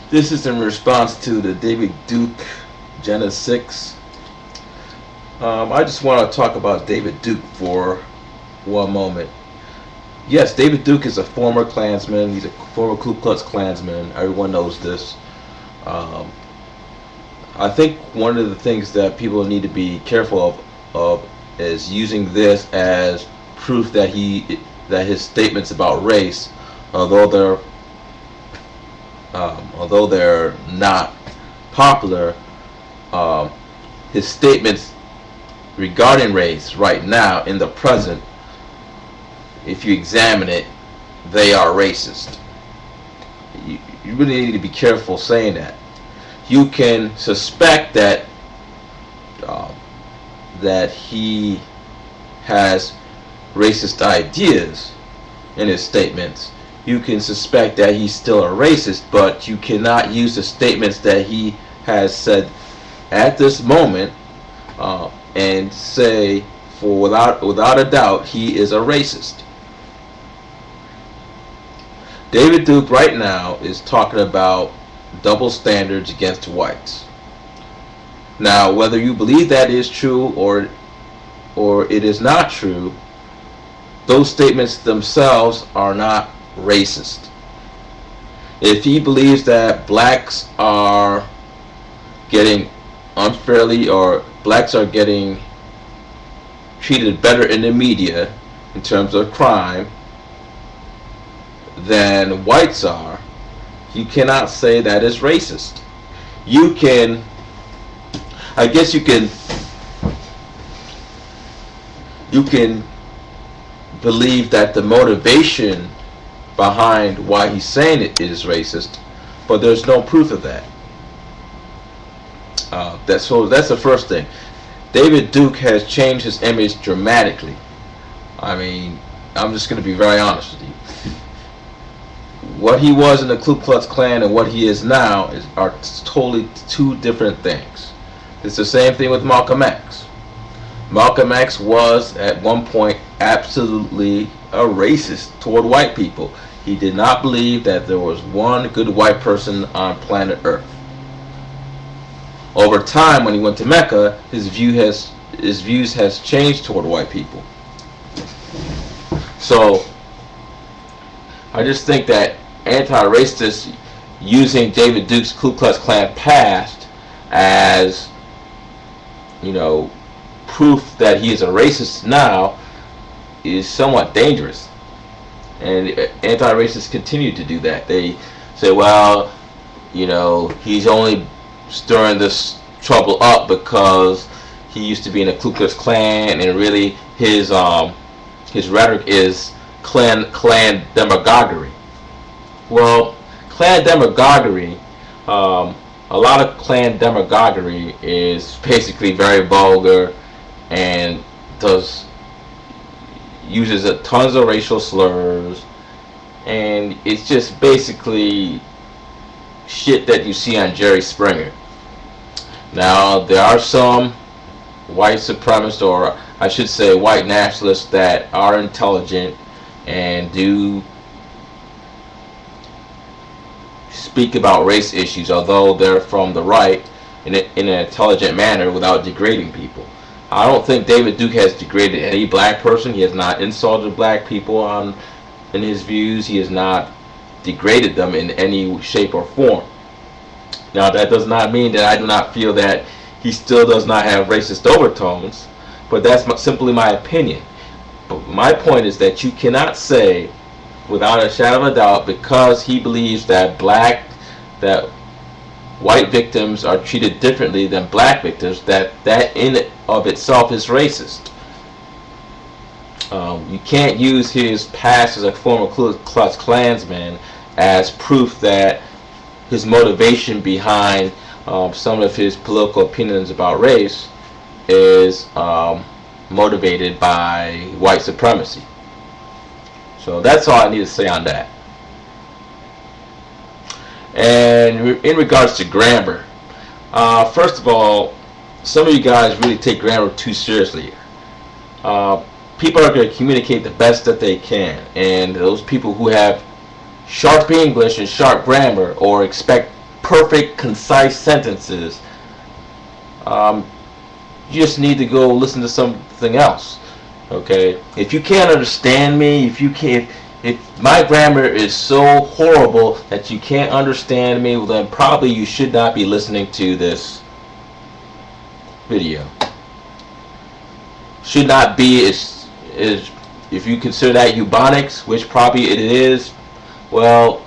This is in response to the David Duke Gen 6. I just want to talk about David Duke for one moment. Yes, David Duke is a former Klansman. He's a former Ku Klux Klansman. Everyone knows this. I think one of the things that people need to be careful of is using this as proof that his statements about race, although they're not popular, his statements regarding race right now in the present, if you examine it, they are racist. You really need to be careful saying that. You can suspect that that he has racist ideas in his statements. You can suspect that he's still a racist, but you cannot use the statements that he has said at this moment and say without a doubt he is a racist. David Duke right now is talking about double standards against whites. Now, whether you believe that is true or it is not true, those statements themselves are not racist. If he believes that blacks are getting unfairly, or blacks are getting treated better in the media in terms of crime than whites are, you cannot say that is racist. You can, I guess you can believe that the motivation behind why he's saying it is racist, but there's no proof of that. That's the first thing. David Duke has changed his image dramatically. I mean, I'm just going to be very honest with you. What he was in the Ku Klux Klan and what he is now are totally two different things. It's the same thing with Malcolm X. Malcolm X was at one point absolutely a racist toward white people. He did not believe that there was one good white person on planet Earth. Over time, when he went to Mecca, his views has changed toward white people. So I just think that anti-racists using David Duke's Ku Klux Klan past as, proof that he is a racist now is somewhat dangerous. And anti-racists continue to do that. They say, well, he's only stirring this trouble up because he used to be in the Ku Klux Klan, and really his rhetoric is Klan demagoguery. Well, Klan demagoguery, a lot of Klan demagoguery is basically very vulgar and uses tons of racial slurs, and it's just basically shit that you see on Jerry Springer. Now, there are some white supremacists, or I should say white nationalists, that are intelligent and do speak about race issues, although they're from the right, in an intelligent manner without degrading people. I don't think David Duke has degraded any black person. He has not insulted black people in his views. He has not degraded them in any shape or form. Now, that does not mean that I do not feel that he still does not have racist overtones, but that's simply my opinion. But my point is that you cannot say without a shadow of a doubt, because he believes that white victims are treated differently than black victims, that in of itself is racist. You can't use his past as a former Ku Klux Klansman as proof that his motivation behind some of his political opinions about race is motivated by white supremacy. So that's all I need to say on that. And in regards to grammar, first of all, some of you guys really take grammar too seriously. People are going to communicate the best that they can, and those people who have sharp English and sharp grammar, or expect perfect, concise sentences, you just need to go listen to something else. Okay? If you can't understand me, if my grammar is so horrible that you can't understand me, well, then probably you should not be listening to this video. Should not be is if you consider that Ebonics, which probably it is. Well,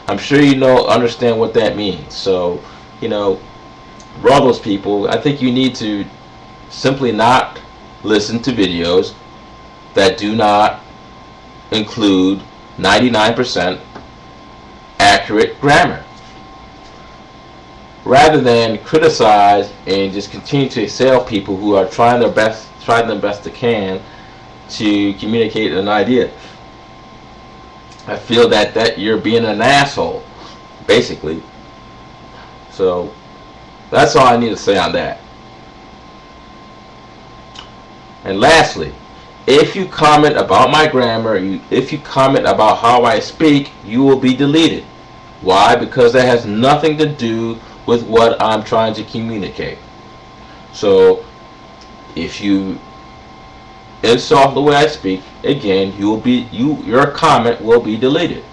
I'm sure you understand what that means. So, for all those people, I think you need to simply not listen to videos that do not include 99% accurate grammar, rather than criticize and just continue to assail people who are trying their best they can to communicate an idea. I feel that you're being an asshole, basically. So that's all I need to say on that. And lastly, if you comment about my grammar, if you comment about how I speak, you will be deleted. Why? Because that has nothing to do with what I'm trying to communicate. So if you insult the way I speak, again, your comment will be deleted.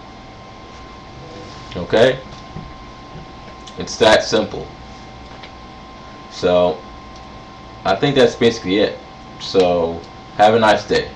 Okay? It's that simple. So I think that's basically it. So have a nice day.